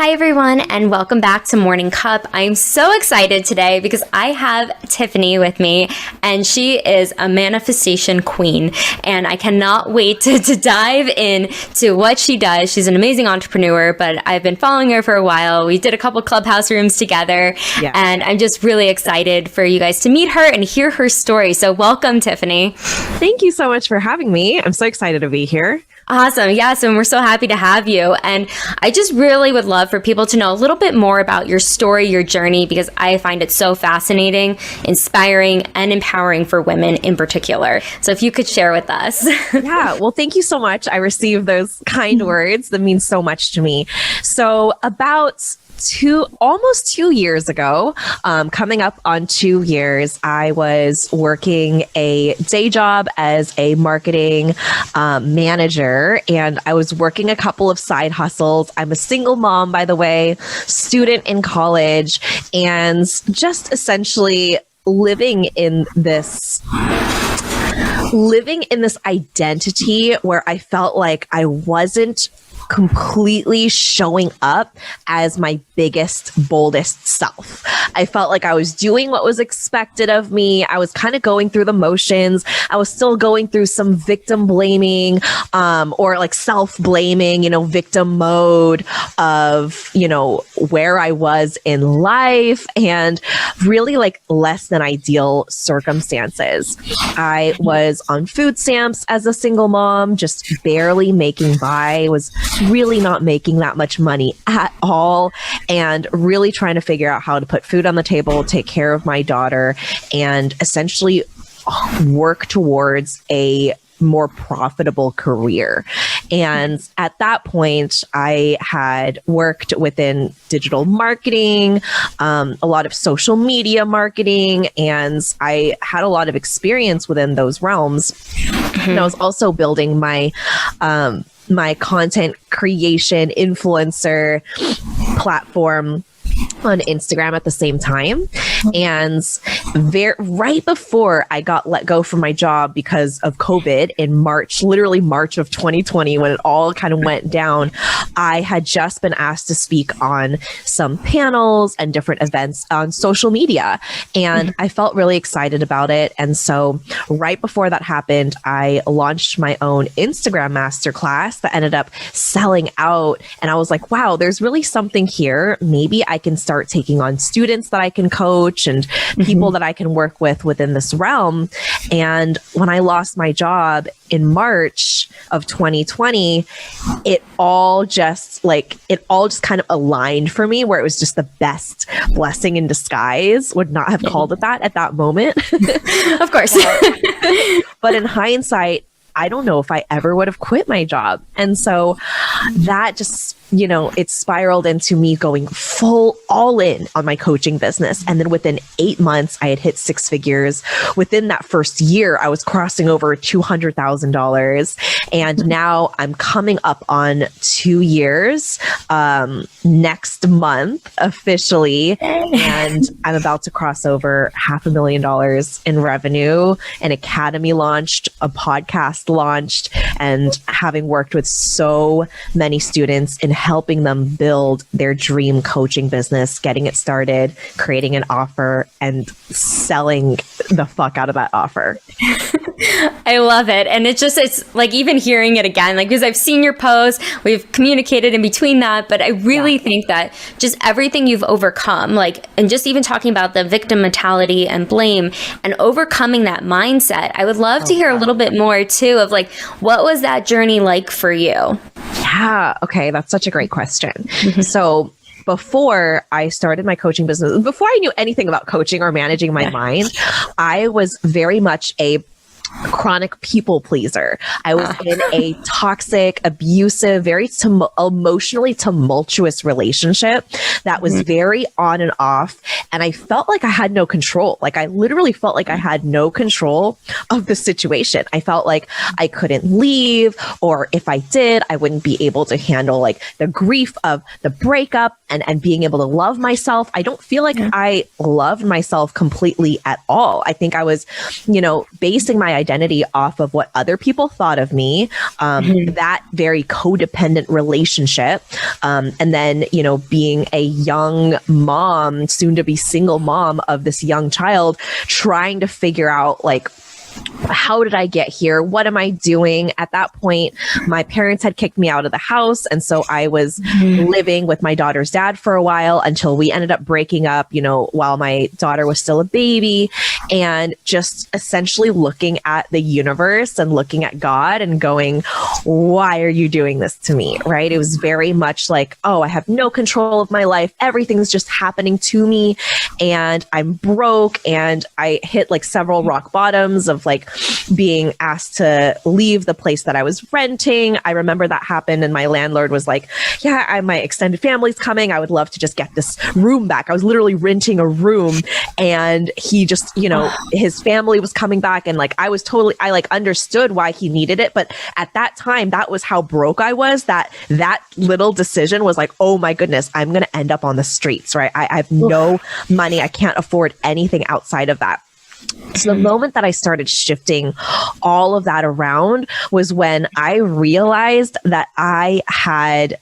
Hi everyone, and welcome back to Morning Cup. I'm so excited today because I have Tiffany with me, and she is a manifestation queen, and I cannot wait to dive in to what she does. She's an amazing entrepreneur, but I've been following her for a while. We did a couple clubhouse rooms together, and I'm just really excited for you guys to meet her and hear her story. So welcome, Tiffany. Thank you so much for having me. I'm so excited to be here. Awesome. Yes. And we're so happy to have you. And I just really would love for people to know a little bit more about your story, your journey, because I find it so fascinating, inspiring, and empowering for women in particular. So if you could share with us. Yeah. Well, thank you so much. I received those kind words. That means so much to me. So about almost 2 years ago, coming up on 2 years, I was working a day job as a marketing manager, and I was working a couple of side hustles. I'm a single mom, by the way, student in college, and just essentially living in this identity where I felt like I wasn't completely showing up as my biggest, boldest self. I felt like I was doing what was expected of me. I was kind of going through the motions. I was still going through some victim blaming, or like self-blaming, victim mode of, where I was in life, and really like less than ideal circumstances. I was on food stamps as a single mom, just barely making by, was really not making that much money at all, and really trying to figure out how to put food on the table, take care of my daughter, and essentially work towards a more profitable career. And at that point, I had worked within digital marketing, a lot of social media marketing, and I had a lot of experience within those realms. And I was also building my my content creation influencer platform on Instagram at the same time. And right before I got let go from my job because of COVID in March, literally March of 2020, when it all kind of went down, I had just been asked to speak on some panels and different events on social media. And I felt really excited about it. And so right before that happened, I launched my own Instagram masterclass that ended up selling out. And I was like, wow, there's really something here. Maybe I can start taking on students that I can coach and people that I can work with within this realm. And when I lost my job in March of 2020, it all just kind of aligned for me, where it was just the best blessing in disguise. Would not have called it that at that moment. Of course. But in hindsight, I don't know if I ever would have quit my job. And so that just, it spiraled into me going all in on my coaching business. And then within 8 months, I had hit 6 figures. Within that first year, I was crossing over $200,000. And now I'm coming up on 2 years next month officially. And I'm about to cross over $500,000 in revenue. An academy launched, a podcast launched, and having worked with so many students in helping them build their dream coaching business, getting it started, creating an offer, and selling the fuck out of that offer. I love it. And it's like even hearing it again, like, because I've seen your posts, we've communicated in between that, but I really think that just everything you've overcome, and just even talking about the victim mentality and blame and overcoming that mindset, I would love to hear a little bit more too of what was that journey like for you? Yeah. Okay. That's such a great question. So before I started my coaching business, before I knew anything about coaching or managing my mind, I was very much a chronic people pleaser. I was in a toxic, abusive, very emotionally tumultuous relationship that was very on and off. And I felt like I had no control. I literally felt like I had no control of the situation. I felt like I couldn't leave, or if I did, I wouldn't be able to handle the grief of the breakup and being able to love myself. I don't feel like I loved myself completely at all. I think I was, basing my identity off of what other people thought of me, that very codependent relationship. And then, you know, being a young mom, soon to be single mom of this young child, trying to figure out like, how did I get here? What am I doing? At that point, my parents had kicked me out of the house. And so I was living with my daughter's dad for a while until we ended up breaking up, you know, while my daughter was still a baby, and just essentially looking at the universe and looking at God and going, why are you doing this to me? Right? It was very much like, oh, I have no control of my life. Everything's just happening to me and I'm broke. And I hit like several rock bottoms of like being asked to leave the place that I was renting. I remember that happened and my landlord was like, yeah, my extended family's coming. I would love to just get this room back. I was literally renting a room and he just, you know, his family was coming back and like, I like understood why he needed it. But at that time, that was how broke I was, that little decision was like, oh my goodness, I'm going to end up on the streets, right? I have no money. I can't afford anything outside of that. So the moment that I started shifting all of that around was when I realized that I had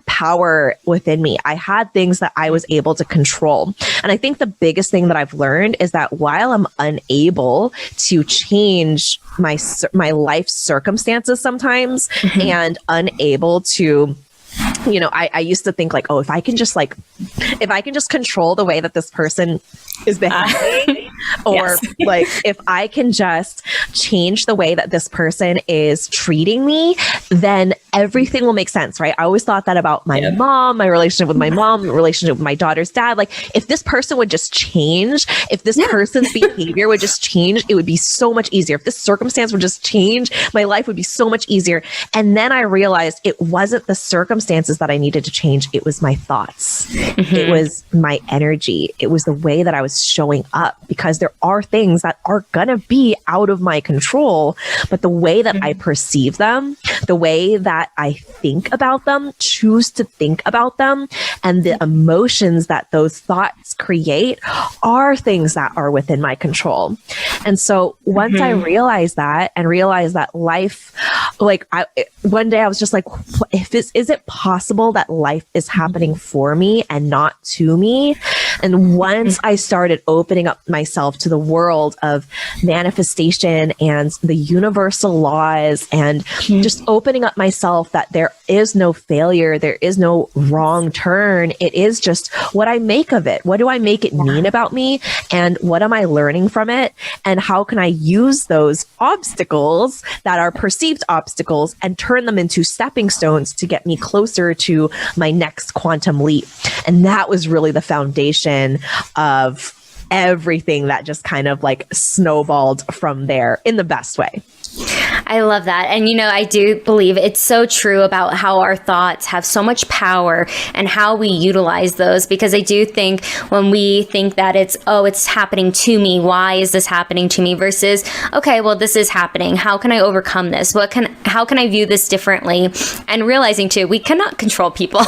power within me. I had things that I was able to control. And I think the biggest thing that I've learned is that while I'm unable to change my life circumstances sometimes and unable to, you know, I used to think like, oh, if I can just control the way that this person is behaving, or like if I can just change the way that this person is treating me, then everything will make sense, right? I always thought that about my mom, my relationship with my mom, relationship with my daughter's dad. Like if this person would just change, if this person's behavior would just change, it would be so much easier. If this circumstance would just change, my life would be so much easier. And then I realized it wasn't the circumstances that I needed to change. It was my thoughts. It was my energy. It was the way that I was showing up, because there are things that are gonna be out of my control, but the way that I perceive them, the way that I think about them, choose to think about them, and the emotions that those thoughts create are things that are within my control. And so once I realized that and realized that life, like one day I was just like, is it possible that life is happening for me and not to me? And once I started opening up myself to the world of manifestation and the universal laws, and just opening up myself that there is no failure, there is no wrong turn. It is just what I make of it. What do I make it mean about me? And what am I learning from it? And how can I use those obstacles that are perceived obstacles and turn them into stepping stones to get me closer to my next quantum leap? And that was really the foundation of everything that just kind of like snowballed from there in the best way. I love that. And, you know, I do believe it's so true about how our thoughts have so much power and how we utilize those, because I do think when we think that it's happening to me, why is this happening to me, versus, okay, well, this is happening. How can I overcome this? How can I view this differently? And realizing too, we cannot control people.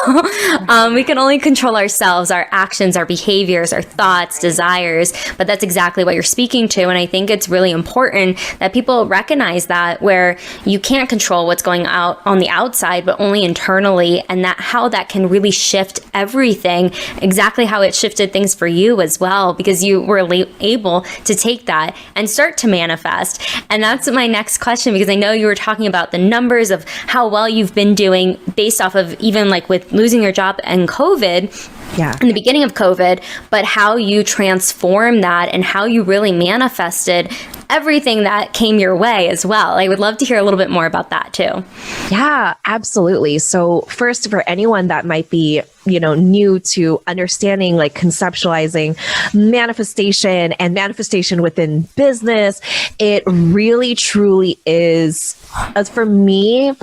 We can only control ourselves, our actions, our behaviors, our thoughts, desires. But that's exactly what you're speaking to. And I think it's really important that people recognize that, where you can't control what's going out on the outside, but only internally, and that how that can really shift everything, exactly how it shifted things for you as well, because you were able to take that and start to manifest. And that's my next question, because I know you were talking about the numbers of how well you've been doing based off of even like with losing your job and COVID. In the beginning of COVID, but how you transformed that and how you really manifested everything that came your way as well. I would love to hear a little bit more about that too. Yeah, absolutely. So first, for anyone that might be, you know, new to understanding, like conceptualizing manifestation and manifestation within business, it really truly is, as for me,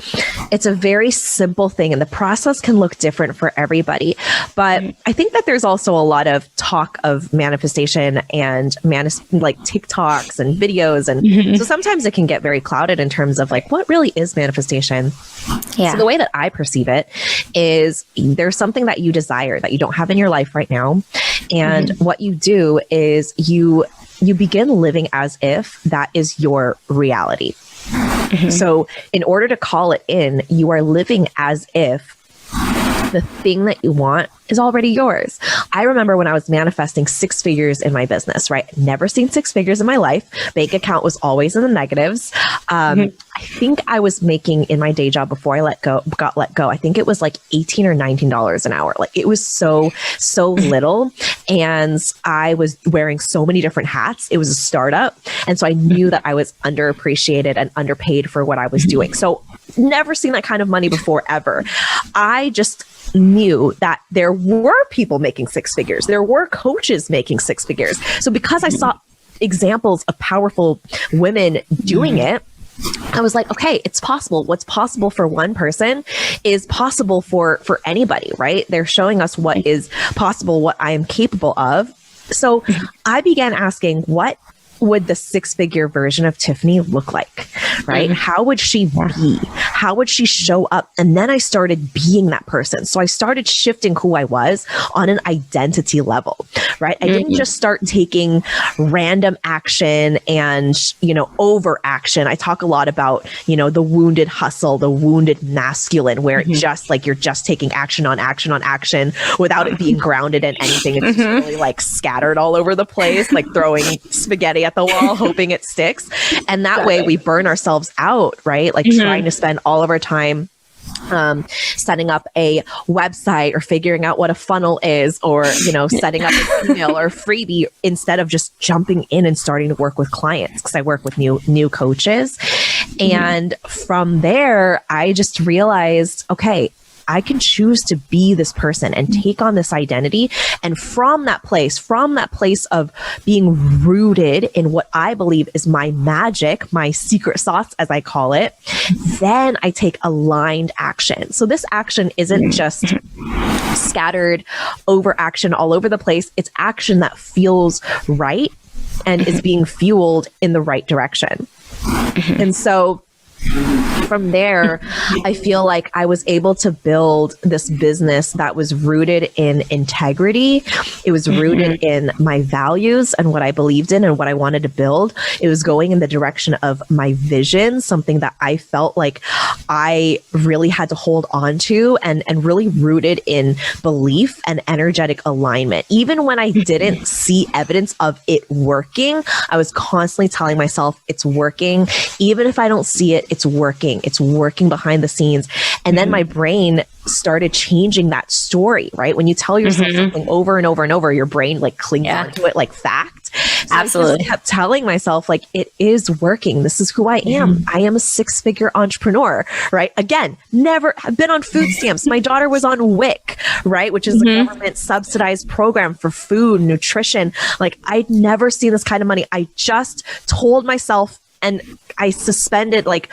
it's a very simple thing, and the process can look different for everybody. But I think that there's also a lot of talk of manifestation and like TikToks and videos. And so sometimes it can get very clouded in terms of like, what really is manifestation? So the way that I perceive it is there's something that you desire that you don't have in your life right now. And what you do is you you begin living as if that is your reality. So in order to call it in, you are living as if the thing that you want is already yours. I remember when I was manifesting 6 figures in my business, right? Never seen 6 figures in my life. Bank account was always in the negatives. I think I was making in my day job before I got let go. I think it was like $18 or $19 an hour. Like it was so little. And I was wearing so many different hats. It was a startup. And so I knew that I was underappreciated and underpaid for what I was doing. So never seen that kind of money before ever. I just knew that there were people making 6 figures. There were coaches making 6 figures. So because I saw examples of powerful women doing it, I was like, okay, it's possible. What's possible for one person is possible for anybody, right? They're showing us what is possible, what I am capable of. So I began asking, what would the 6-figure version of Tiffany look like, right? How would she be? How would she show up? And then I started being that person. So I started shifting who I was on an identity level, right? I didn't just start taking random action and, over action. I talk a lot about, the wounded hustle, the wounded masculine, where it just like you're just taking action on action on action without it being grounded in anything. It's just really like scattered all over the place, like throwing spaghetti at the wall, hoping it sticks. And that way we burn ourselves out, right? Like trying to spend all of our time setting up a website or figuring out what a funnel is, or, setting up an email or freebie instead of just jumping in and starting to work with clients. Cause I work with new coaches. And from there, I just realized, okay, I can choose to be this person and take on this identity. And from that place of being rooted in what I believe is my magic, my secret sauce, as I call it, then I take aligned action. So this action isn't just scattered over action all over the place. It's action that feels right and is being fueled in the right direction. And so from there, I feel like I was able to build this business that was rooted in integrity. It was rooted in my values and what I believed in and what I wanted to build. It was going in the direction of my vision, something that I felt like I really had to hold on to, and really rooted in belief and energetic alignment. Even when I didn't see evidence of it working, I was constantly telling myself it's working. Even if I don't see it, it's working. It's working behind the scenes. And then my brain started changing that story, right? When you tell yourself something over and over and over, your brain like clings onto it like fact. So absolutely. I just kept telling myself like, it is working. This is who I am. I am a 6-figure entrepreneur, right? Again, never have been on food stamps. My daughter was on WIC, right? Which is a government subsidized program for food, nutrition. Like I'd never seen this kind of money. I just told myself, and I suspended like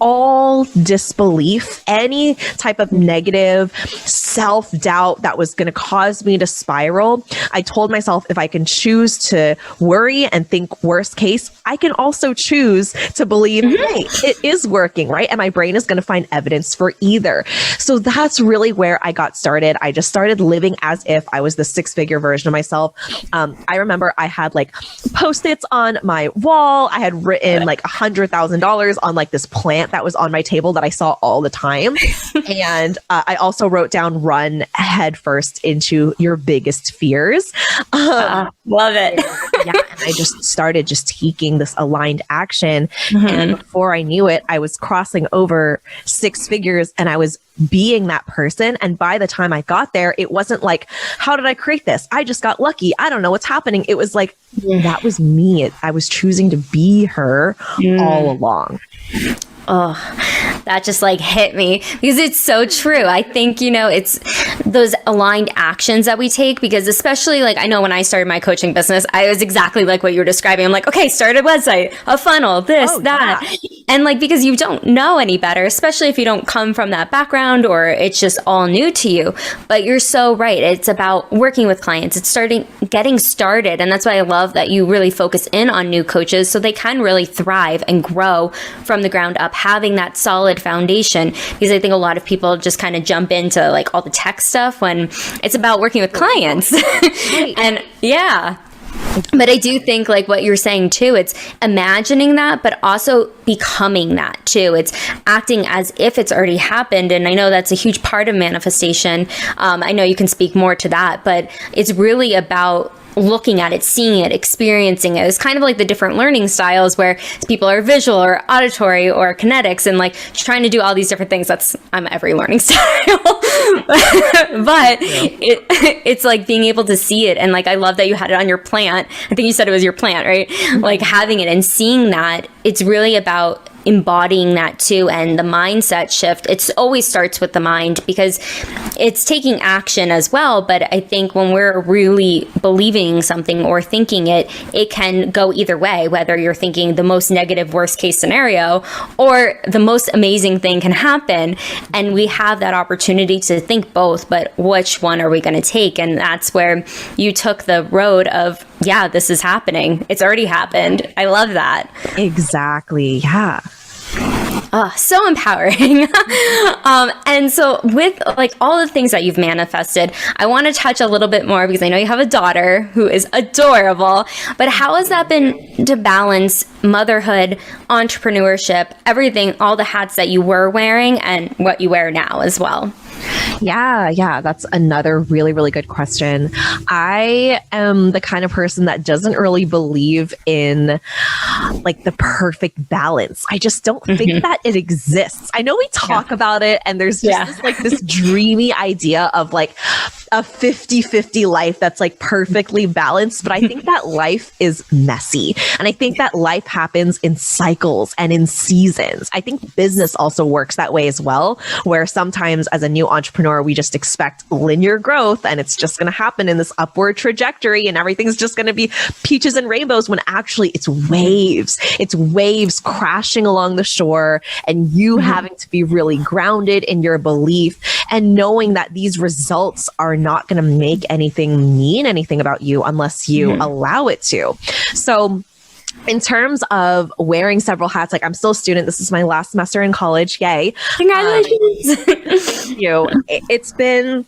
all disbelief, any type of negative self-doubt that was going to cause me to spiral. I told myself, if I can choose to worry and think worst case, I can also choose to believe, hey, it is working, right? And my brain is going to find evidence for either. So that's really where I got started. I just started living as if I was the 6-figure version of myself. I remember I had like Post-its on my wall. I had written like $100,000 on like this plant that was on my table that I saw all the time. And I also wrote down, run headfirst into your biggest fears. Love it. And I just started just taking this aligned action. And before I knew it, I was crossing over 6 figures and I was being that person. And by the time I got there, it wasn't like, how did I create this? I just got lucky. I don't know what's happening. It was like, that was me. I was choosing to be her all along. Oh, that just like hit me because it's so true. I think, it's those aligned actions that we take, because especially like, I know when I started my coaching business, I was exactly like what you were describing. I'm like, okay, start a website, a funnel, this, that. Yeah. And like, because you don't know any better, especially if you don't come from that background or it's just all new to you. But you're so right. It's about working with clients. It's getting started. And that's why I love that you really focus in on new coaches so they can really thrive and grow from the ground up, having that solid foundation. Because I think a lot of people just kind of jump into like all the tech stuff when it's about working with clients. And yeah. But I do think like what you're saying too, it's imagining that, but also becoming that too. It's acting as if it's already happened. And I know that's a huge part of manifestation. I know you can speak more to that, but it's really about looking at it, seeing it, experiencing it. It's kind of like the different learning styles where people are visual or auditory or kinetics and like trying to do all these different things. I'm every learning style. But it's like being able to see it. And like, I love that you had it on your plant. I think you said it was your plant, right? Like having it and seeing that, it's really about embodying that too. And the mindset shift, it always starts with the mind because it's taking action as well. But I think when we're really believing something or thinking it, it can go either way, whether you're thinking the most negative worst case scenario or the most amazing thing can happen. And we have that opportunity to think both, but which one are we going to take? And that's where you took the road of, yeah, this is happening. It's already happened. I love that. Exactly. Yeah. Oh, so empowering. And so with like all the things that you've manifested, I want to touch a little bit more because I know you have a daughter who is adorable, but how has that been to balance motherhood, entrepreneurship, everything, all the hats that you were wearing and what you wear now as well? Yeah, that's another really, really good question. I am the kind of person that doesn't really believe in like the perfect balance. I just don't think that it exists. I know we talk about it and there's just this dreamy idea of like a 50-50 life that's like perfectly balanced, but I think that life is messy. And I think that life happens in cycles and in seasons. I think business also works that way as well, where sometimes as a new entrepreneur, we just expect linear growth and it's just going to happen in this upward trajectory and everything's just going to be peaches and rainbows when actually it's waves. It's waves crashing along the shore and you having to be really grounded in your belief and knowing that these results are not going to make anything mean anything about you unless you allow it to. So in terms of wearing several hats, like I'm still a student. This is my last semester in college. Yay. Congratulations. Thank you. It's been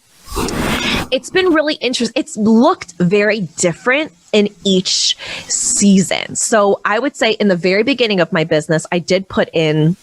really interesting. It's looked very different in each season. So I would say in the very beginning of my business, I did put in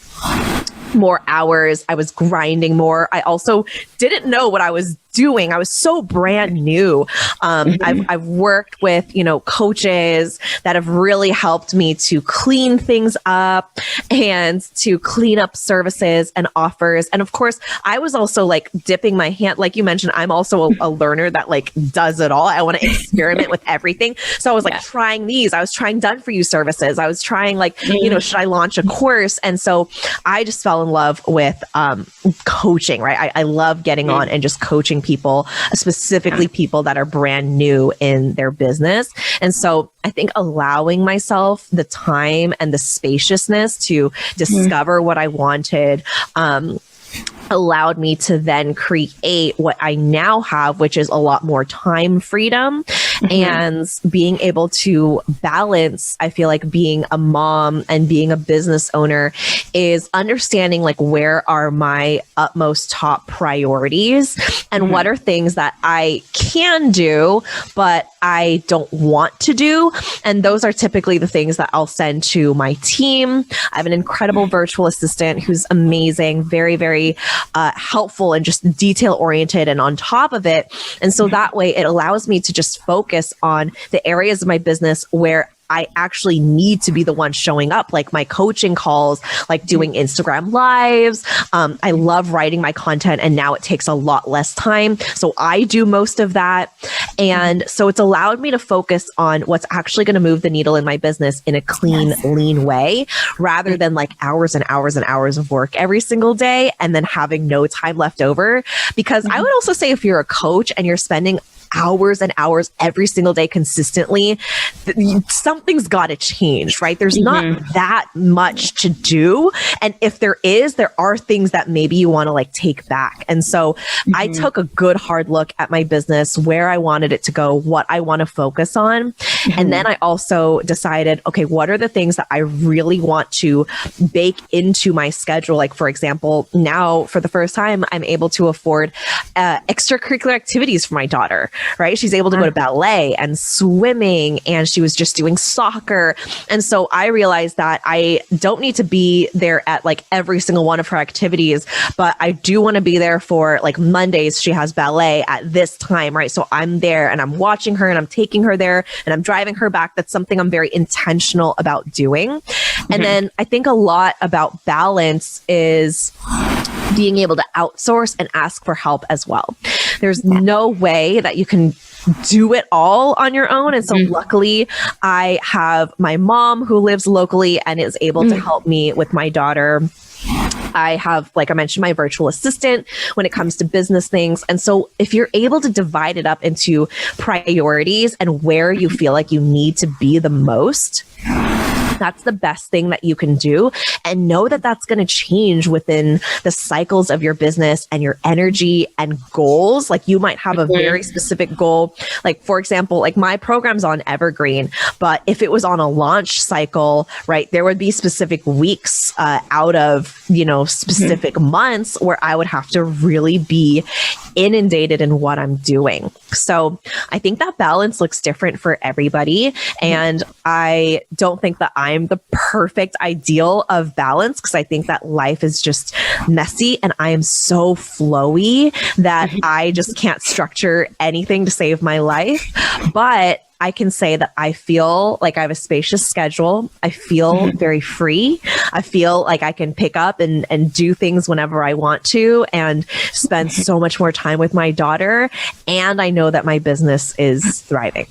more hours. I was grinding more. I also didn't know what I was doing. I was so brand new. I've worked with, coaches that have really helped me to clean things up and to clean up services and offers. And of course, I was also like dipping my hand, like you mentioned, I'm also a learner that like does it all. I want to experiment with everything. So I was like trying these. I was trying done for you services. I was trying like, should I launch a course? And so I just fell in love with coaching, right? I love getting on and just coaching people, specifically people that are brand new in their business. And so I think allowing myself the time and the spaciousness to discover what I wanted, allowed me to then create what I now have, which is a lot more time freedom and being able to balance. I feel like being a mom and being a business owner is understanding like where are my utmost top priorities and what are things that I can do, but I don't want to do. And those are typically the things that I'll send to my team. I have an incredible virtual assistant who's amazing, very, very helpful and just detail oriented and on top of it. And so that way it allows me to just focus on the areas of my business where I actually need to be the one showing up, like my coaching calls, like doing Instagram lives. I love writing my content and now it takes a lot less time. So I do most of that. And so it's allowed me to focus on what's actually going to move the needle in my business in a clean, lean way, rather than like hours and hours and hours of work every single day and then having no time left over. Because I would also say if you're a coach and you're spending hours and hours every single day consistently, something's got to change, right? There's not that much to do. And if there is, there are things that maybe you want to like take back. And so I took a good hard look at my business, where I wanted it to go, what I want to focus on. And then I also decided, okay, what are the things that I really want to bake into my schedule? Like, for example, now for the first time, I'm able to afford extracurricular activities for my daughter, right? She's able to go to ballet and swimming, and she was just doing soccer. And so I realized that I don't need to be there at like every single one of her activities, but I do want to be there for like Mondays. She has ballet at this time, right? So I'm there and I'm watching her and I'm taking her there and I'm driving her back. That's something I'm very intentional about doing. And then I think a lot about balance is being able to outsource and ask for help as well. There's no way that you can do it all on your own. And so luckily I have my mom who lives locally and is able to help me with my daughter. I have, like I mentioned, my virtual assistant when it comes to business things. And so if you're able to divide it up into priorities and where you feel like you need to be the most, that's the best thing that you can do. And know that that's going to change within the cycles of your business and your energy and goals. Like you might have a very specific goal. Like, for example, like my program's on evergreen, but if it was on a launch cycle, right, there would be specific weeks out of, specific months where I would have to really be inundated in what I'm doing. So I think that balance looks different for everybody. And I don't think that I'm the perfect ideal of balance, because I think that life is just messy and I am so flowy that I just can't structure anything to save my life. But I can say that I feel like I have a spacious schedule. I feel very free. I feel like I can pick up and do things whenever I want to and spend so much more time with my daughter. And I know that my business is thriving.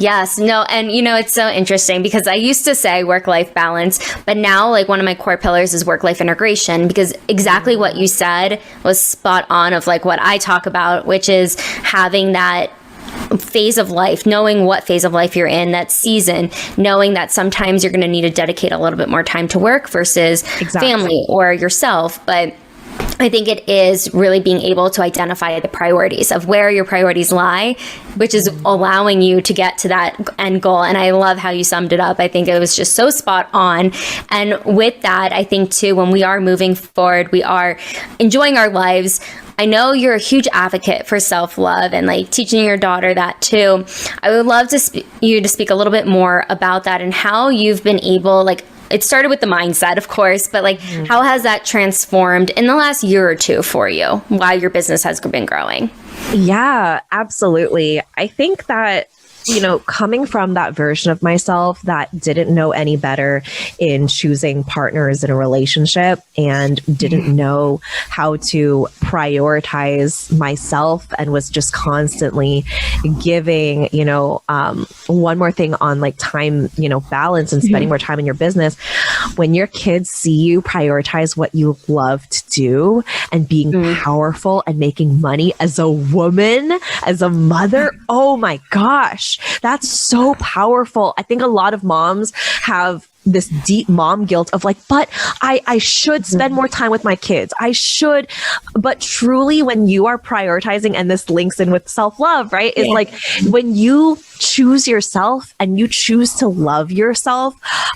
Yes, no. And it's so interesting because I used to say work-life balance, but now like one of my core pillars is work-life integration, because exactly what you said was spot on of like what I talk about, which is having that phase of life, knowing what phase of life you're in, that season, knowing that sometimes you're going to need to dedicate a little bit more time to work versus family or yourself. But I think it is really being able to identify the priorities of where your priorities lie, which is allowing you to get to that end goal. And I love how you summed it up. I think it was just so spot on. And with that, I think too, when we are moving forward, we are enjoying our lives. I know you're a huge advocate for self-love and like teaching your daughter that too. I would love to you to speak a little bit more about that and how you've been able, like, it started with the mindset, of course, but like, how has that transformed in the last year or two for you while your business has been growing? Yeah, absolutely. I think that, coming from that version of myself that didn't know any better in choosing partners in a relationship and didn't know how to prioritize myself and was just constantly giving, one more thing on like time, balance and spending more time in your business. When your kids see you prioritize what you love to do and being powerful and making money as a woman, as a mother, oh my gosh, that's so powerful. I think a lot of moms have this deep mom guilt of like, but I should spend more time with my kids. I should. But truly, when you are prioritizing, and this links in with self-love, right? Is like when you choose yourself and you choose to love yourself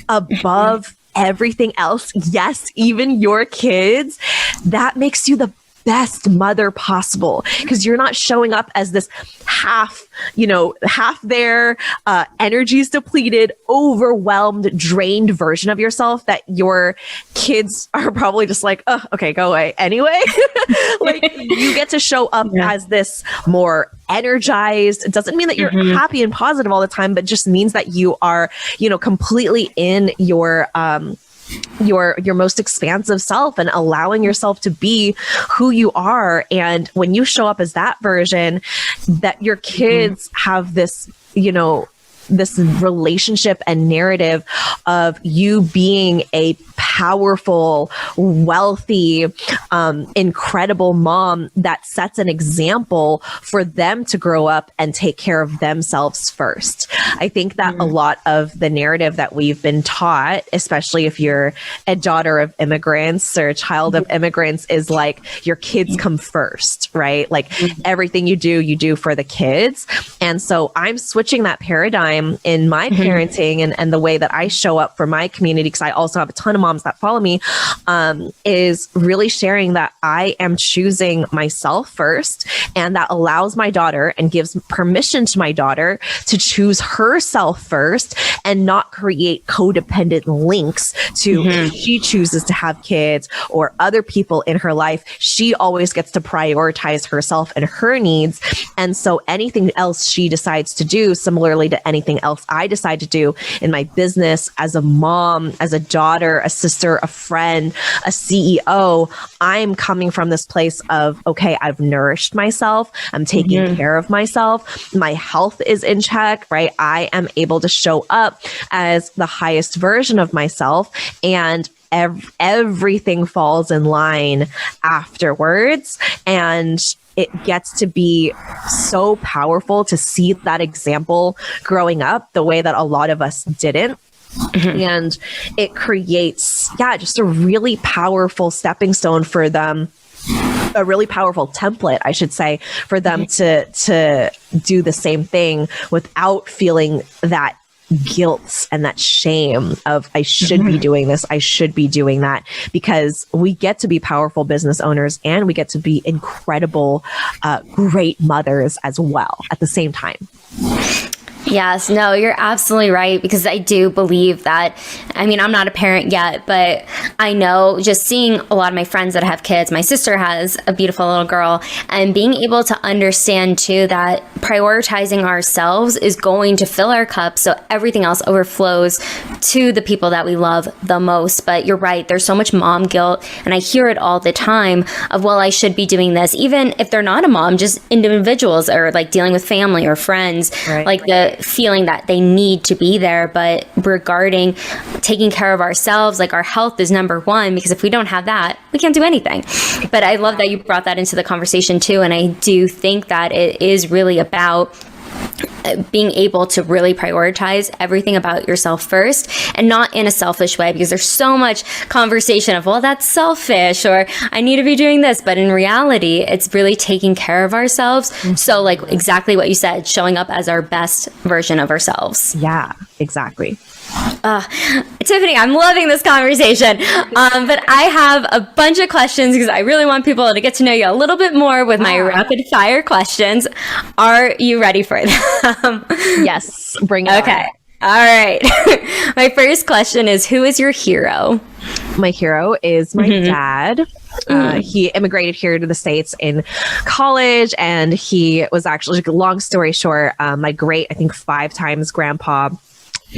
above everything else, yes, even your kids, that makes you the best mother possible, because you're not showing up as this half there, energy's depleted, overwhelmed, drained version of yourself that your kids are probably just like, oh, okay, go away anyway. Like you get to show up as this more energized. It doesn't mean that you're happy and positive all the time, but just means that you are, completely in your most expansive self and allowing yourself to be who you are. And when you show up as that version, that your kids have this, this relationship and narrative of you being a powerful, wealthy, incredible mom that sets an example for them to grow up and take care of themselves first. I think that a lot of the narrative that we've been taught, especially if you're a daughter of immigrants or a child of immigrants, is like your kids come first, right? Like everything you do for the kids. And so I'm switching that paradigm time in my parenting and the way that I show up for my community, because I also have a ton of moms that follow me, is really sharing that I am choosing myself first, and that allows my daughter and gives permission to my daughter to choose herself first and not create codependent links to if she chooses to have kids or other people in her life, she always gets to prioritize herself and her needs. And so anything else she decides to do, similarly to anything else I decide to do in my business, as a mom, as a daughter, a sister, a friend, a CEO, I'm coming from this place of, okay, I've nourished myself. I'm taking care of myself. My health is in check, right? I am able to show up as the highest version of myself, and everything falls in line afterwards. And it gets to be so powerful to see that example growing up the way that a lot of us didn't. And it creates, just a really powerful stepping stone for them, a really powerful template, I should say, for them to do the same thing without feeling that guilt and that shame of, I should be doing this, I should be doing that, because we get to be powerful business owners and we get to be incredible, great mothers as well at the same time. Yes, no, you're absolutely right, because I do believe that, I mean, I'm not a parent yet, but I know just seeing a lot of my friends that have kids, my sister has a beautiful little girl, and being able to understand too that prioritizing ourselves is going to fill our cup so everything else overflows to the people that we love the most. But you're right, there's so much mom guilt, and I hear it all the time of, well, I should be doing this, even if they're not a mom, just individuals or like dealing with family or friends, right. Like the feeling that they need to be there. But regarding taking care of ourselves, like our health is number one, because if we don't have that, we can't do anything. But I love that you brought that into the conversation too. And I do think that it is really about being able to really prioritize everything about yourself first, and not in a selfish way, because there's so much conversation of, well, that's selfish, or I need to be doing this. But in reality, it's really taking care of ourselves. So like exactly what you said, showing up as our best version of ourselves. Yeah, exactly. Tiffany, I'm loving this conversation. But I have a bunch of questions because I really want people to get to know you a little bit more with my rapid fire questions. Are you ready for them? Yes, bring it Okay. On. All right. My first question is, who is your hero? My hero is my dad. He immigrated here to the States in college, and he was actually, long story short, my great, I think 5 times grandpa,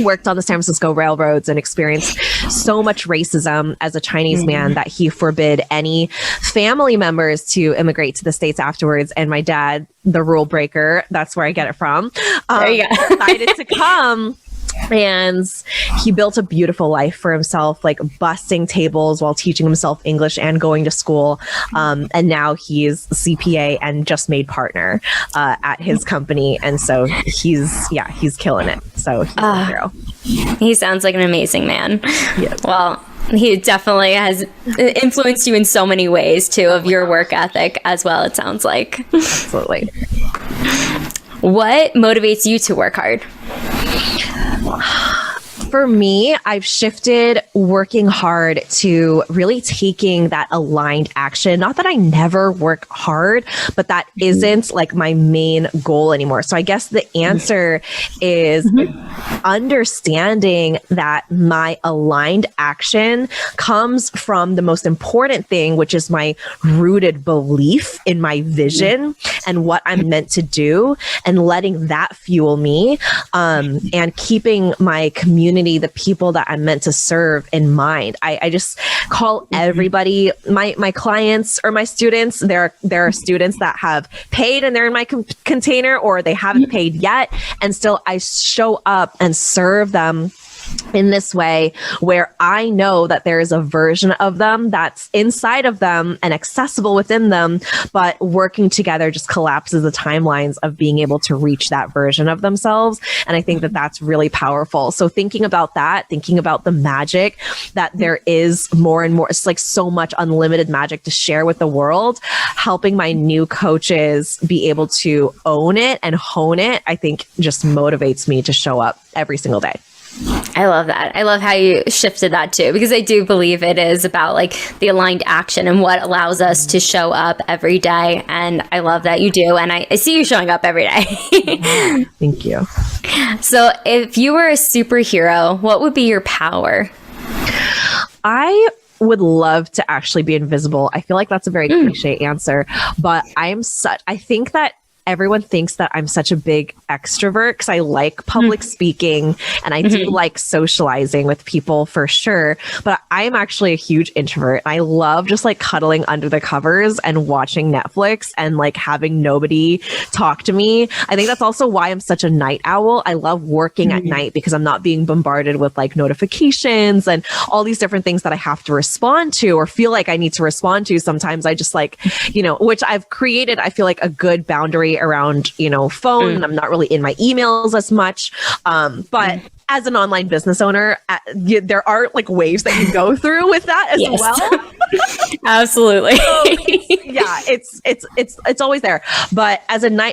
worked on the San Francisco railroads and experienced so much racism as a Chinese man that he forbid any family members to immigrate to the States afterwards. And my dad, the rule breaker, that's where I get it from, decided to come. And he built a beautiful life for himself, like busting tables while teaching himself English and going to school. And now he's CPA and just made partner at his company. And so he's killing it. So he's a hero. He sounds like an amazing man. Yes. Well, he definitely has influenced you in so many ways too, of your work ethic as well, it sounds like. Absolutely. What motivates you to work hard? For me, I've shifted working hard to really taking that aligned action. Not that I never work hard, but that isn't like my main goal anymore. So I guess the answer is understanding that my aligned action comes from the most important thing, which is my rooted belief in my vision and what I'm meant to do, and letting that fuel me, and keeping my community, the people that I'm meant to serve, in mind. I just call everybody my clients or my students. There are students that have paid and they're in my container, or they haven't paid yet, and still I show up and serve them in this way where I know that there is a version of them that's inside of them and accessible within them, but working together just collapses the timelines of being able to reach that version of themselves. And I think that that's really powerful. So thinking about that, thinking about the magic that there is more and more, it's like so much unlimited magic to share with the world, helping my new coaches be able to own it and hone it, I think just motivates me to show up every single day. I love that. I love how you shifted that too, because I do believe it is about like the aligned action and what allows us to show up every day. And I love that you do. And I see you showing up every day. Thank you. So if you were a superhero, what would be your power? I would love to actually be invisible. I feel like that's a very cliche answer, but I think that everyone thinks that I'm such a big extrovert because I like public speaking and I do like socializing with people for sure. But I'm actually a huge introvert. I love just like cuddling under the covers and watching Netflix and like having nobody talk to me. I think that's also why I'm such a night owl. I love working at night because I'm not being bombarded with like notifications and all these different things that I have to respond to or feel like I need to respond to. Sometimes I just like, which I've created, I feel like a good boundary around, phone. I'm not really in my emails as much. But as an online business owner, there are like waves that you go through with that as well. Absolutely. So it's always there. But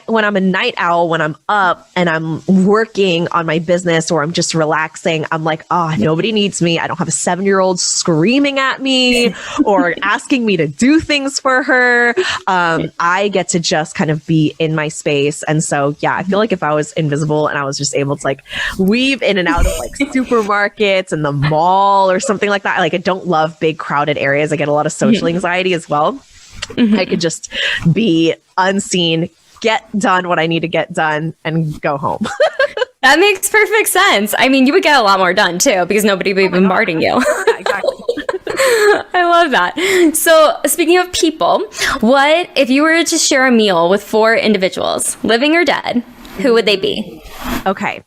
when I'm a night owl, when I'm up and I'm working on my business or I'm just relaxing, I'm like, nobody needs me. I don't have a 7-year-old screaming at me or asking me to do things for her. I get to just kind of be in my space. And so, I feel like if I was invisible and I was just able to like weave in and out of like supermarkets and the mall or something like that. Like I don't love big crowded areas. I get a lot of social anxiety as well. I could just be unseen, get done what I need to get done and go home. That makes perfect sense. I mean, you would get a lot more done too because nobody would be bombarding you. Yeah, exactly. I love that. So speaking of people, what if you were to share a meal with 4 individuals, living or dead, who would they be? Okay.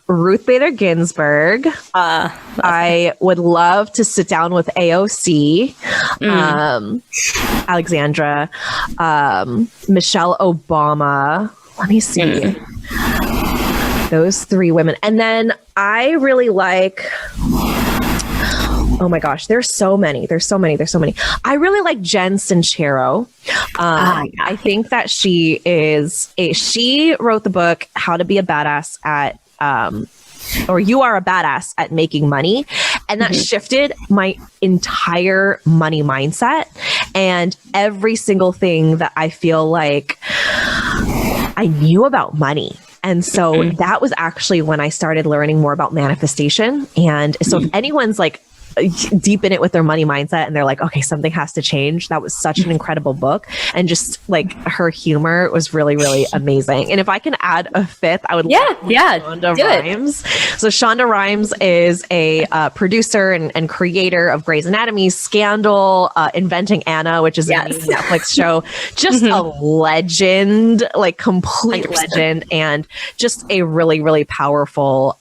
Ruth Bader Ginsburg. I would love to sit down with AOC, Alexandra, Michelle Obama. Let me see. Those 3 women. And then I really like, oh my gosh, there's so many. I really like Jen Sincero. I think that she wrote the book, How to Be a Badass at, or You Are a Badass at Making Money. And that shifted my entire money mindset and every single thing that I feel like I knew about money. And so that was actually when I started learning more about manifestation. And so if anyone's like deep in it with their money mindset and they're like, okay, something has to change. That was such an incredible book. And just like her humor was really, really amazing. And if I can add a 5th, I would love Shonda Rhimes. So Shonda Rhimes is a producer and creator of Grey's Anatomy, Scandal, Inventing Anna, which is a new Netflix show. Just a legend, like complete 100%. Legend, and just a really, really powerful,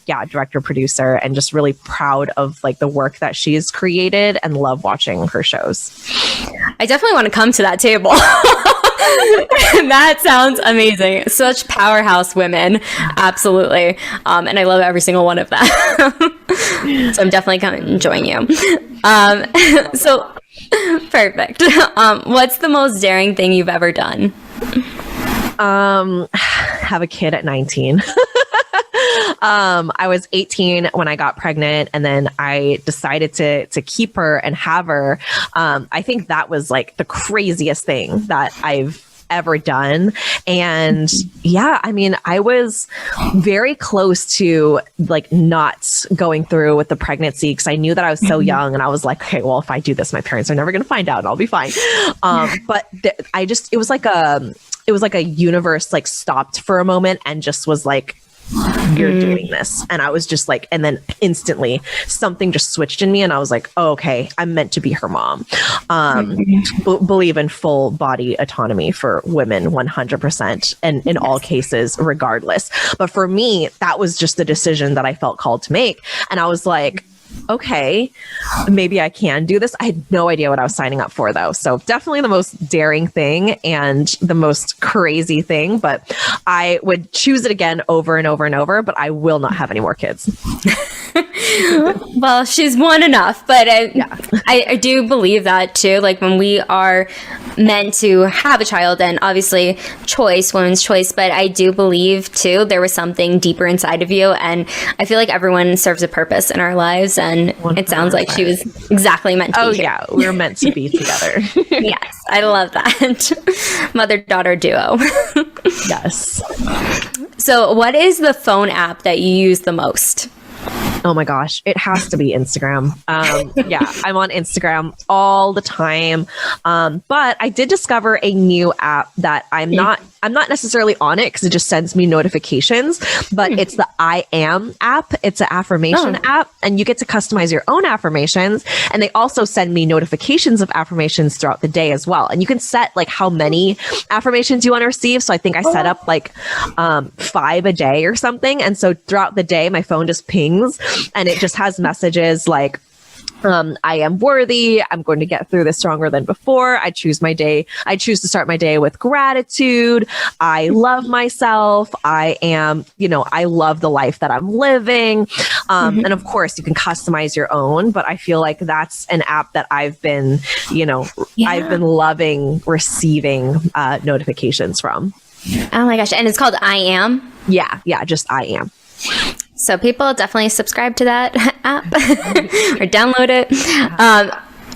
director, producer, and just really proud of like the work that she's created and love watching her shows. I definitely want to come to that table. That sounds amazing. Such powerhouse women. Absolutely. And I love every single one of them. So I'm definitely enjoying you. So perfect. What's the most daring thing you've ever done? Have a kid at 19. I was 18 when I got pregnant, and then I decided to keep her and have her. I think that was like the craziest thing that I've ever done. And I mean, I was very close to like not going through with the pregnancy because I knew that I was so young, and I was like, okay, well, if I do this, my parents are never going to find out and I'll be fine. But it was like a universe like stopped for a moment and just was like, you're doing this. And I was just like, and then instantly something just switched in me and I was like, oh, okay, I'm meant to be her mom. Believe in full body autonomy for women 100% and in all cases, regardless. But for me, that was just the decision that I felt called to make. And I was like, okay, maybe I can do this. I had no idea what I was signing up for though. So definitely the most daring thing and the most crazy thing, but I would choose it again over and over and over, but I will not have any more kids. Well, she's one enough, but I do believe that too. Like when we are meant to have a child, and obviously women's choice, but I do believe too there was something deeper inside of you, and I feel like everyone serves a purpose in our lives, and 100%. It sounds like she was exactly meant to be here. Yeah, we were meant to be together. Yes, I love that. Mother-daughter duo. Yes. So what is the phone app that you use the most? Oh my gosh, it has to be Instagram. Yeah, I'm on Instagram all the time. But I did discover a new app that I'm not necessarily on it because it just sends me notifications, but it's the I Am app. It's an affirmation app, and you get to customize your own affirmations. And they also send me notifications of affirmations throughout the day as well. And you can set like how many affirmations you want to receive. So I think I set up like 5 a day or something. And so throughout the day, my phone just pings and it just has messages like, I am worthy. I'm going to get through this stronger than before. I choose to start my day with gratitude. I love myself. I love the life that I'm living. And of course you can customize your own, but I feel like that's an app that I've been loving receiving notifications from. Oh my gosh. And it's called I Am? Yeah. Just I Am. So people definitely subscribe to that app or download it.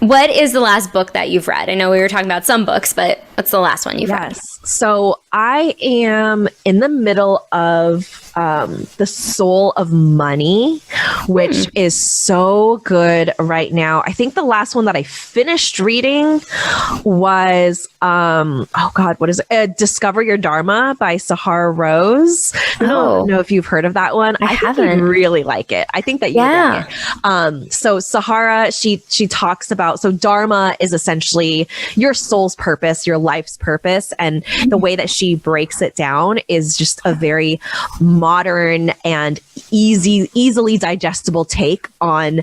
What is the last book that you've read? I know we were talking about some books, but what's the last one you've read? So I am in the middle of The Soul of Money, which is so good right now. I think the last one that I finished reading was, what is it? Discover Your Dharma by Sahara Rose. I don't know if you've heard of that one. I haven't. Think you'd really like it. I think that you would like it. So Sahara, she talks about, so Dharma is essentially your soul's purpose, your life's purpose. And the way that she breaks it down is just a very modern and easily digestible take on,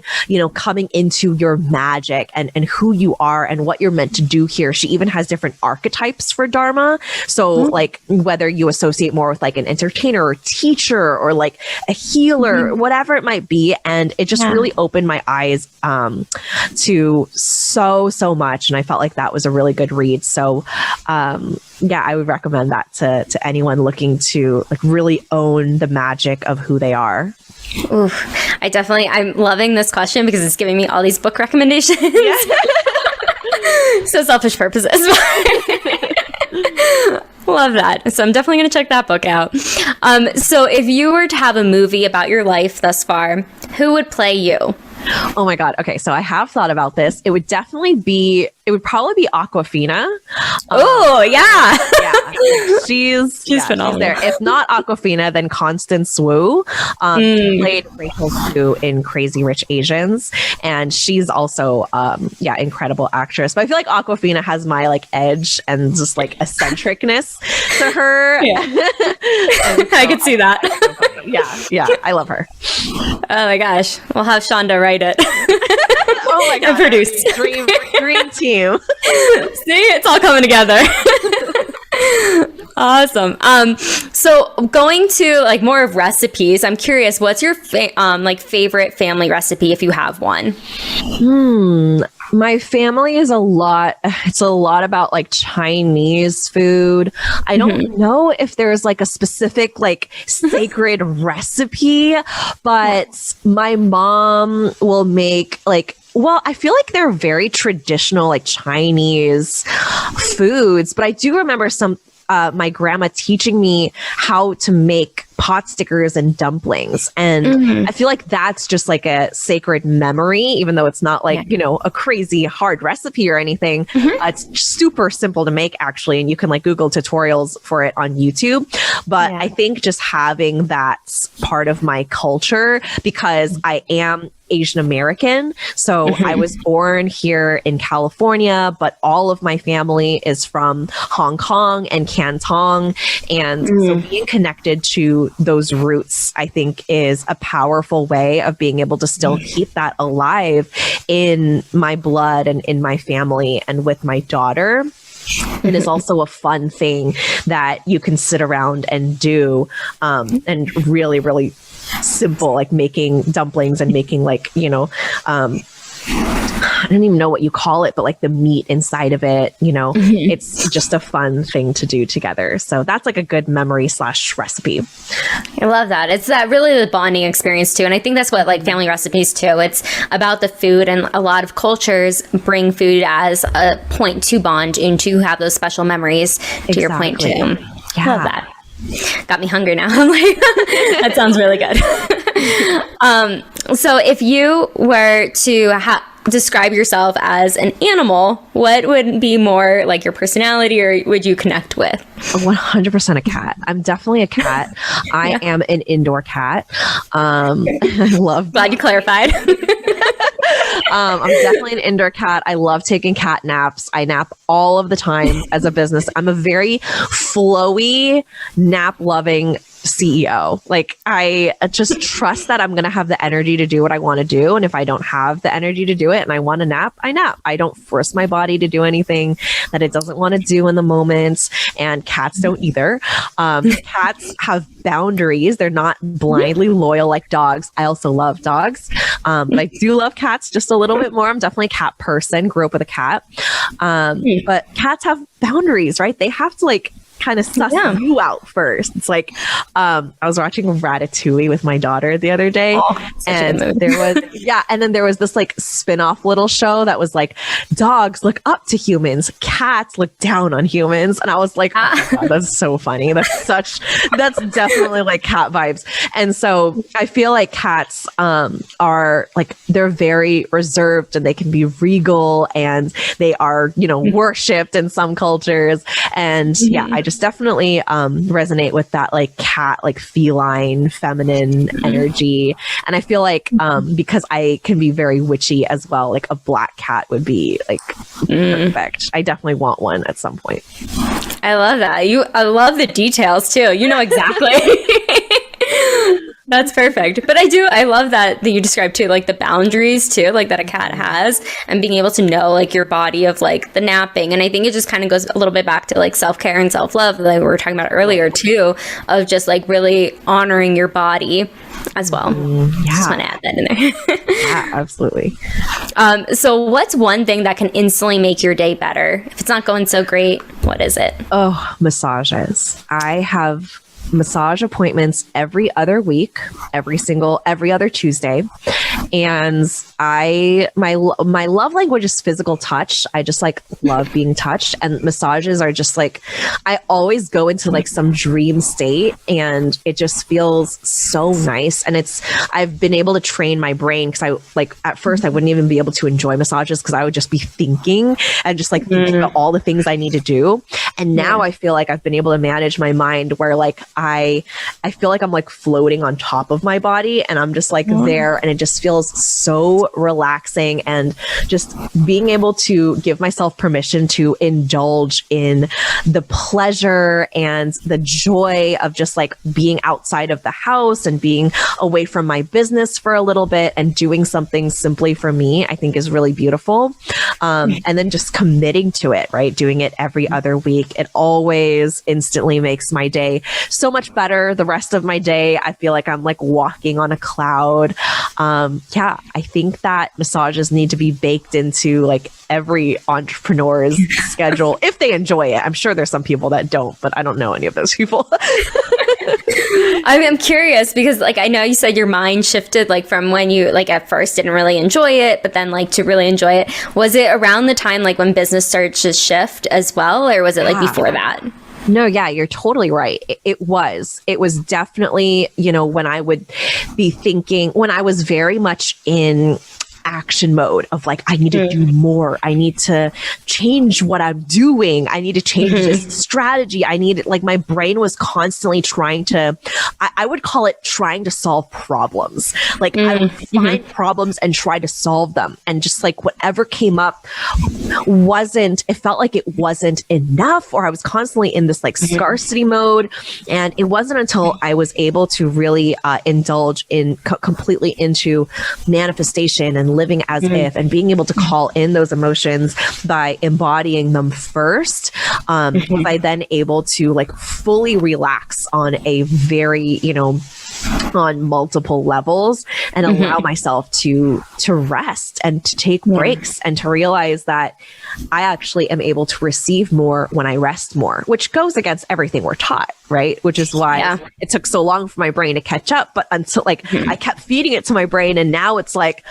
coming into your magic and who you are and what you're meant to do here. She even has different archetypes for Dharma. So like whether you associate more with like an entertainer or teacher or like a healer, whatever it might be. And it just really opened my eyes to so much. And I felt like that was a really good read. So I would recommend that to anyone looking to like really own the magic of who they are. Oof. I'm loving this question because it's giving me all these book recommendations. Yeah. So selfish purposes. Love that. So I'm definitely going to check that book out. So if you were to have a movie about your life thus far, who would play you? Oh my God. Okay. So I have thought about this. It would probably be Awkwafina. Oh yeah. She's phenomenal. She's there. If not Awkwafina, then Constance Wu, played Rachel Wu in Crazy Rich Asians. And she's also, incredible actress. But I feel like Awkwafina has my like edge and just like eccentricness to her. Yeah. So I could see that. Yeah. I love her. Oh my gosh. We'll have Shonda write it. Oh my God. And produce. Dream team. See, it's all coming together. Awesome. So going to like more of recipes, I'm curious, what's your favorite family recipe if you have one? My family is it's a lot about like Chinese food. I don't know if there's like a specific like sacred recipe, but my mom will make I feel like they're very traditional like Chinese foods, but I do remember my grandma teaching me how to make pot stickers and dumplings. And I feel like that's just like a sacred memory, even though it's not like, you know, a crazy hard recipe or anything. It's super simple to make actually. And you can like Google tutorials for it on YouTube. But I think just having that part of my culture, because I am Asian American. So I was born here in California, but all of my family is from Hong Kong and Canton. And so being connected to those roots, I think is a powerful way of being able to still keep that alive in my blood and in my family and with my daughter. It is also a fun thing that you can sit around and do, and really, really simple, like making dumplings and making like, you know, I don't even know what you call it, but like the meat inside of it, you know, it's just a fun thing to do together. So that's like a good memory / recipe. I love that. It's that really the bonding experience too. And I think that's what like family recipes too. It's about the food, and a lot of cultures bring food as a point to bond and to have those special memories to your point too. I love that. Got me hungry now. I'm like, that sounds really good. So if you were to describe yourself as an animal, what would be more like your personality, or would you connect with? 100% a cat. I'm definitely a cat. I am an indoor cat. I love. Glad you clarified. I'm definitely an indoor cat. I love taking cat naps. I nap all of the time as a business. I'm a very flowy, nap-loving CEO. Like, I just trust that I'm going to have the energy to do what I want to do. And if I don't have the energy to do it and I want to nap, I nap. I don't force my body to do anything that it doesn't want to do in the moment. And cats don't either. Cats have boundaries. They're not blindly loyal like dogs. I also love dogs. But I do love cats just a little bit more. I'm definitely a cat person. Grew up with a cat. But cats have boundaries, right? They have to like kind of suss you out first. It's like, I was watching Ratatouille with my daughter the other day, and there was, and then there was this like spin-off little show that was like, dogs look up to humans, cats look down on humans. And I was like, oh my God, that's so funny. That's definitely like cat vibes. And so I feel like cats are like, they're very reserved, and they can be regal, and they are, you know, worshipped in some cultures. And I just definitely resonate with that like cat, like feline, feminine energy. And I feel like because I can be very witchy as well, like a black cat would be like perfect. I definitely want one at some point. I love that. I love the details too. You know exactly. That's perfect. But I love that you described too, like the boundaries too, like that a cat has, and being able to know like your body of like the napping. And I think it just kind of goes a little bit back to like self-care and self-love that we were talking about earlier too, of just like really honoring your body as well. Just want to add that in there. Yeah, absolutely. So what's one thing that can instantly make your day better? If it's not going so great, what is it? Oh, massages. I have massage appointments every other week, every other Tuesday. And my love language is physical touch. I just like love being touched, and massages are just like, I always go into like some dream state, and it just feels so nice. And I've been able to train my brain, because I like at first I wouldn't even be able to enjoy massages because I would just be thinking and just like thinking about all the things I need to do. And now I feel like I've been able to manage my mind where like I feel like I'm like floating on top of my body, and I'm just like there, and it just feels so relaxing. And just being able to give myself permission to indulge in the pleasure and the joy of just like being outside of the house and being away from my business for a little bit and doing something simply for me, I think is really beautiful. And then just committing to it, right? Doing it every other week. It always instantly makes my day so much better. The rest of my day, I feel like I'm like walking on a cloud. I think that massages need to be baked into like every entrepreneur's schedule if they enjoy it. I'm sure there's some people that don't, but I don't know any of those people. I'm curious because like I know you said your mind shifted like from when you like at first didn't really enjoy it, but then like to really enjoy it. Was it around the time like when business started to shift as well, or was it like before that? No, yeah, you're totally right. It was definitely, when I would be thinking, when I was very much in action mode of like, I need to do more. I need to change what I'm doing. I need to change this strategy. Like my brain was constantly trying to, I would call it trying to solve problems. Like I would find problems and try to solve them. And just like whatever came up it felt like it wasn't enough, or I was constantly in this like scarcity mode. And it wasn't until I was able to really indulge in completely into manifestation and living as if, and being able to call in those emotions by embodying them first, was I then able to like fully relax on a very, on multiple levels, and allow myself to rest and to take breaks, and to realize that I actually am able to receive more when I rest more, which goes against everything we're taught, right? Which is why it took so long for my brain to catch up. But until I kept feeding it to my brain, and now it's like,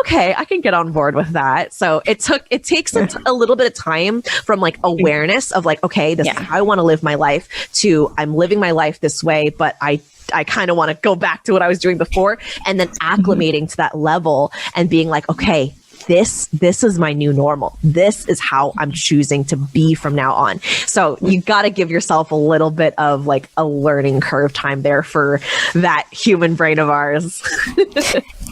okay, I can get on board with that. So it takes a little bit of time from like awareness of like, okay, this is how I want to live my life, to I'm living my life this way, but I kind of want to go back to what I was doing before, and then acclimating to that level and being like, okay, this is my new normal. This is how I'm choosing to be from now on. So you got to give yourself a little bit of like a learning curve time there for that human brain of ours.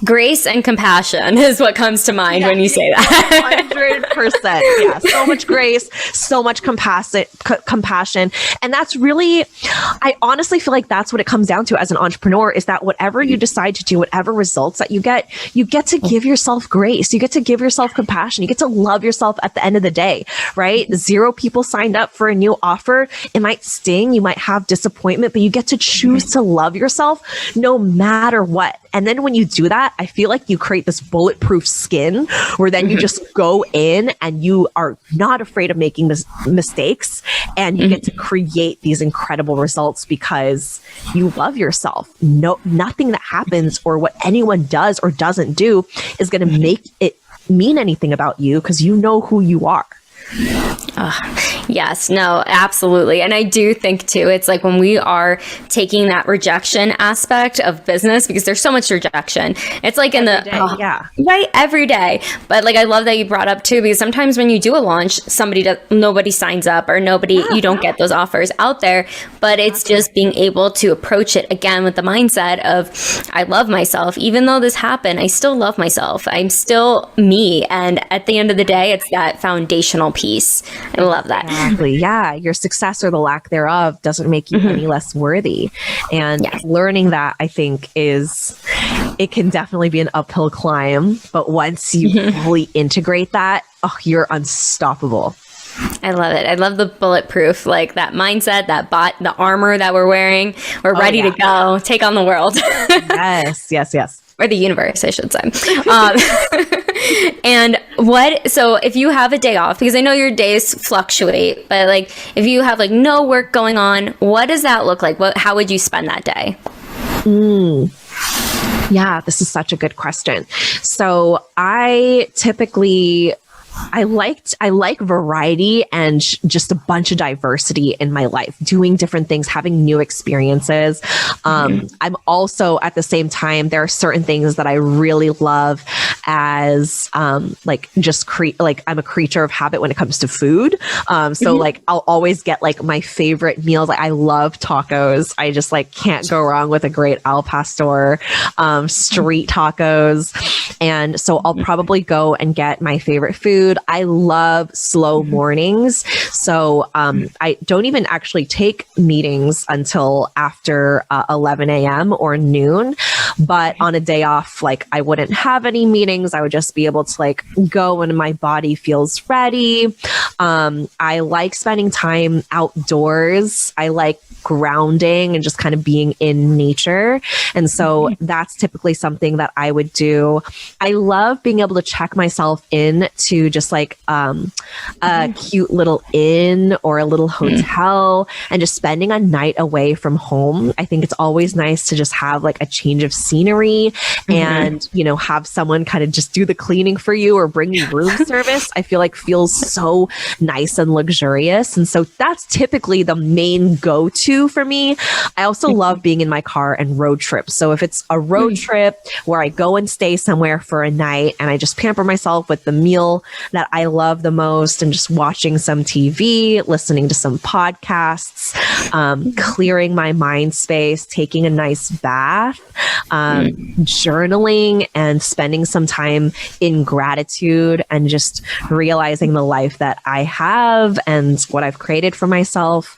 Grace and compassion is what comes to mind when you say that. 100%. Yeah. So much grace, so much compassion. And that's really, I honestly feel like that's what it comes down to as an entrepreneur, is that whatever you decide to do, whatever results that you get to give yourself grace. You get to give yourself compassion. You get to love yourself at the end of the day, right? 0 people signed up for a new offer. It might sting. You might have disappointment, but you get to choose to love yourself no matter what. And then when you do that, I feel like you create this bulletproof skin where then you just go in and you are not afraid of making mistakes, and you get to create these incredible results because you love yourself. Nothing that happens or what anyone does or doesn't do is going to make it mean anything about you, because you know who you are. Yes, no, absolutely. And I do think too, it's like when we are taking that rejection aspect of business, because there's so much rejection. It's like in the, right, every day. But like, I love that you brought up too, because sometimes when you do a launch, nobody signs up, or you don't get those offers out there, but it's just being able to approach it again with the mindset of, I love myself. Even though this happened, I still love myself. I'm still me. And at the end of the day, it's that foundational piece. I love that. Exactly. Yeah. Your success or the lack thereof doesn't make you any less worthy. And learning that, I think, it can definitely be an uphill climb. But once you fully integrate that, you're unstoppable. I love it. I love the bulletproof, like that mindset, the armor that we're wearing. We're ready to go take on the world. Yes. Or the universe, I should say. And so if you have a day off, because I know your days fluctuate, but like if you have like no work going on, what does that look like? How would you spend that day? Yeah, this is such a good question. So I typically, I like variety and just a bunch of diversity in my life, doing different things, having new experiences. I'm also at the same time, there are certain things that I really love as like I'm a creature of habit when it comes to food. So like I'll always get like my favorite meals. Like I love tacos. I just like can't go wrong with a great al pastor, street tacos. And so I'll probably go and get my favorite food. I love slow mornings. So I don't even actually take meetings until after 11 a.m. or noon. But on a day off, like I wouldn't have any meetings. I would just be able to like go when my body feels ready. I like spending time outdoors. I like grounding and just kind of being in nature. And so that's typically something that I would do. I love being able to check myself in to just like a cute little inn or a little hotel and just spending a night away from home. I think it's always nice to just have like a change of scenery and, you know, have someone kind of just do the cleaning for you or bring you room service, I feel like feels so nice and luxurious. And so that's typically the main go-to for me. I also love being in my car and road trips. So if it's a road trip where I go and stay somewhere for a night and I just pamper myself with the meal that I love the most and just watching some TV, listening to some podcasts, clearing my mind space, taking a nice bath, journaling and spending some time in gratitude and just realizing the life that I have and what I've created for myself.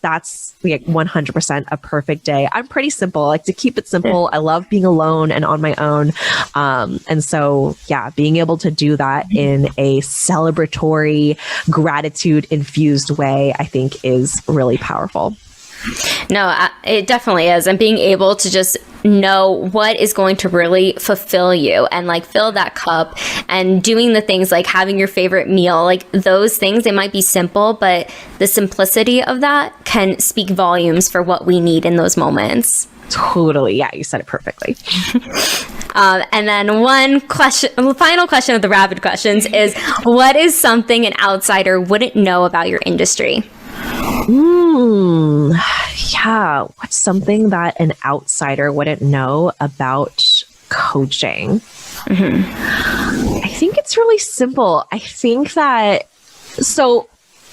That's like 100% a perfect day. I'm pretty simple. I like to keep it simple. I love being alone and on my own. And so, yeah, being able to do that in a celebratory, gratitude infused way, I think is really powerful. No, it definitely is. And being able to just know what is going to really fulfill you and like fill that cup and doing the things like having your favorite meal, like those things, they might be simple, but the simplicity of that can speak volumes for what we need in those moments. Totally. Yeah, you said it perfectly. And then one question, final question of the rapid questions is, what is something an outsider wouldn't know about your industry? Yeah. What's something that an outsider wouldn't know about coaching? I think it's really simple. I think that, so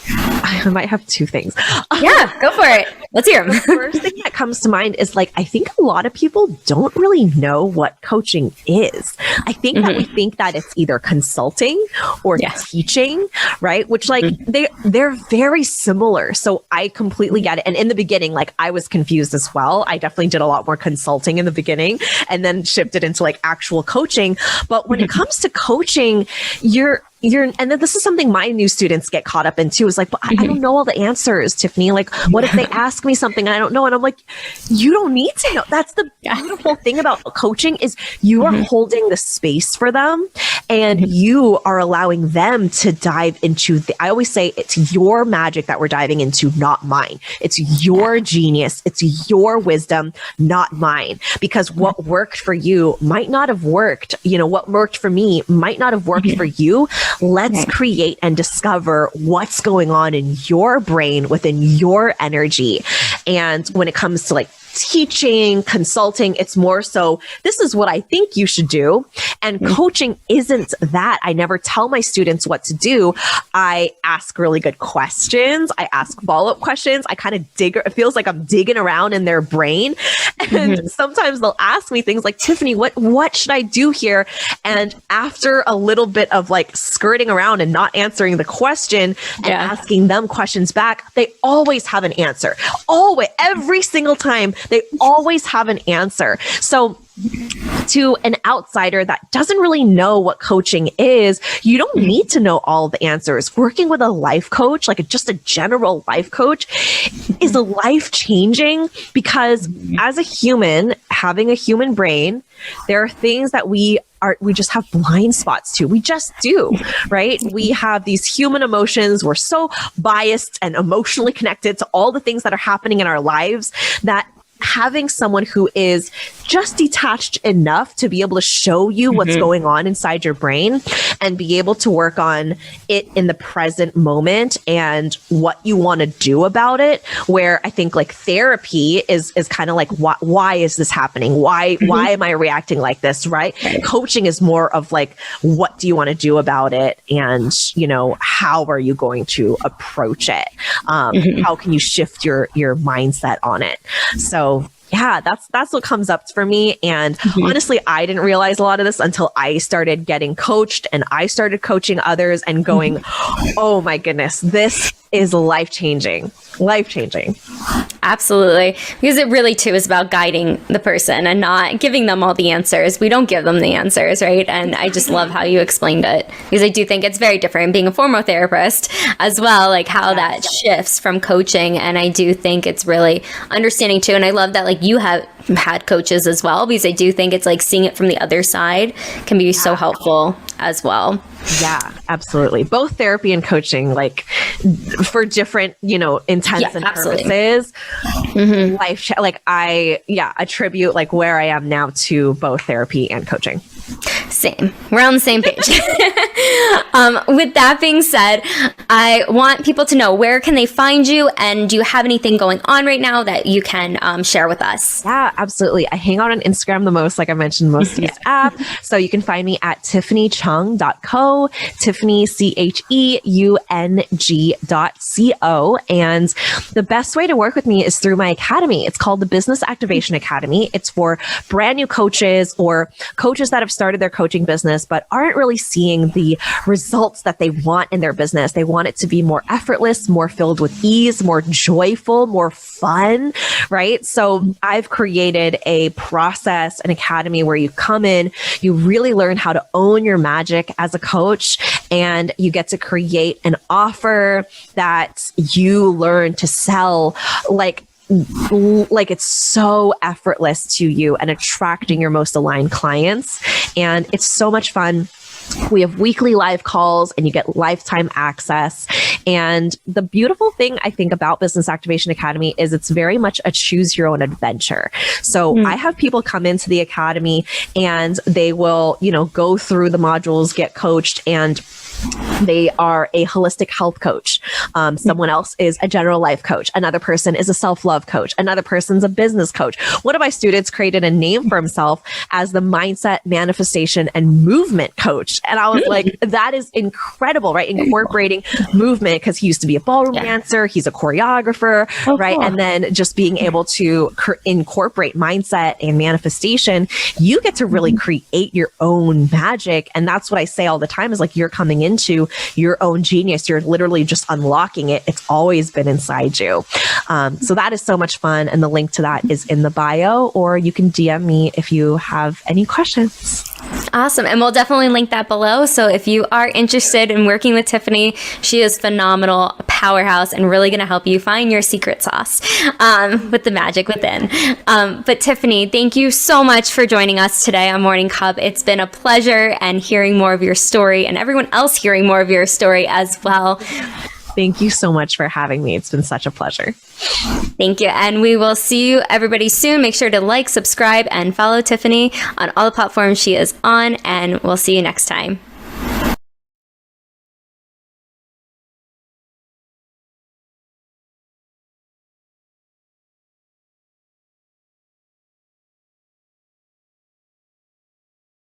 I might have two things. Yeah, go for it. Let's hear them. The first thing that comes to mind is like, I think a lot of people don't really know what coaching is. I think that we think that it's either consulting or teaching, right? Which like they're very similar. So I completely get it. And in the beginning, like I was confused as well. I definitely did a lot more consulting in the beginning and then shifted into like actual coaching. But when it comes to coaching, and then this is something my new students get caught up in too, is like, but I don't know all the answers, Tiffany. Like, what if they ask me something I don't know? And I'm like, you don't need to know. That's the beautiful thing about coaching is you are holding the space for them and you are allowing them to dive into I always say it's your magic that we're diving into, not mine. It's your genius. It's your wisdom, not mine. Because what worked for you might not have worked. You know, what worked for me might not have worked for you. Let's create and discover what's going on in your brain within your energy. And when it comes to like teaching, consulting, it's more so, this is what I think you should do. And coaching isn't that. I never tell my students what to do. I ask really good questions. I ask follow-up questions. I kind of it feels like I'm digging around in their brain. And sometimes they'll ask me things like, Tiffany, what should I do here? And after a little bit of like skirting around and not answering the question and asking them questions back, they always have an answer. Always, every single time, they always have an answer. So to an outsider that doesn't really know what coaching is, you don't need to know all the answers. Working with a life coach, like just a general life coach, is life-changing because as a human, having a human brain, there are things that we just have blind spots to. We just do, right? We have these human emotions. We're so biased and emotionally connected to all the things that are happening in our lives that having someone who is just detached enough to be able to show you what's going on inside your brain and be able to work on it in the present moment and what you want to do about it, where I think like therapy is kind of like, why is this happening? Why am I reacting like this? Right? Coaching is more of like, what do you want to do about it? And, you know, how are you going to approach it? How can you shift your mindset on it? So yeah, that's what comes up for me. And honestly, I didn't realize a lot of this until I started getting coached and I started coaching others and going, oh my goodness, this is life-changing. Absolutely. Because it really too is about guiding the person and not giving them all the answers. We don't give them the answers, right? And I just love how you explained it because I do think it's very different being a former therapist as well, like how that shifts from coaching. And I do think it's really understanding too. And I love that like you have had coaches as well, because I do think it's like seeing it from the other side can be so helpful as well. Yeah, absolutely. Both therapy and coaching, like for different, intents and purposes. I attribute like where I am now to both therapy and coaching. Same. We're on the same page. With that being said, I want people to know, where can they find you? And do you have anything going on right now that you can share with us? Yeah, absolutely. I hang out on Instagram the most, like I mentioned, most of this app. So you can find me at tiffanycheung.co, Tiffany, CHEUNG.co. And the best way to work with me is through my academy. It's called the Business Activation Academy. It's for brand new coaches or coaches that have started their coaching business, but aren't really seeing the results that they want in their business. They want it to be more effortless, more filled with ease, more joyful, more fun, right? So I've created a process, an academy where you come in, you really learn how to own your magic as a coach, and you get to create an offer that you learn to sell like it's so effortless to you and attracting your most aligned clients. And it's so much fun. We have weekly live calls and you get lifetime access. And the beautiful thing I think about Business Activation Academy is it's very much a choose your own adventure. So I have people come into the academy and they will, go through the modules, get coached, and they are a holistic health coach. Someone else is a general life coach. Another person is a self-love coach. Another person's a business coach. One of my students created a name for himself as the mindset, manifestation, and movement coach. And I was like, that is incredible, right? Incorporating movement, because he used to be a ballroom dancer. He's a choreographer, right? And then just being able to incorporate mindset and manifestation, you get to really create your own magic. And that's what I say all the time is like, you're coming into your own genius. You're literally just unlocking it. It's always been inside you. So that is so much fun. And the link to that is in the bio, or you can DM me if you have any questions. Awesome. And we'll definitely link that below. So if you are interested in working with Tiffany, she is phenomenal, powerhouse, and really going to help you find your secret sauce with the magic within. But Tiffany, thank you so much for joining us today on Morning Cup. It's been a pleasure, and hearing more of your story and everyone else hearing more of your story as well. Thank you so much for having me. It's been such a pleasure. Thank you. And we will see you everybody soon. Make sure to like, subscribe, and follow Tiffany on all the platforms she is on. And we'll see you next time.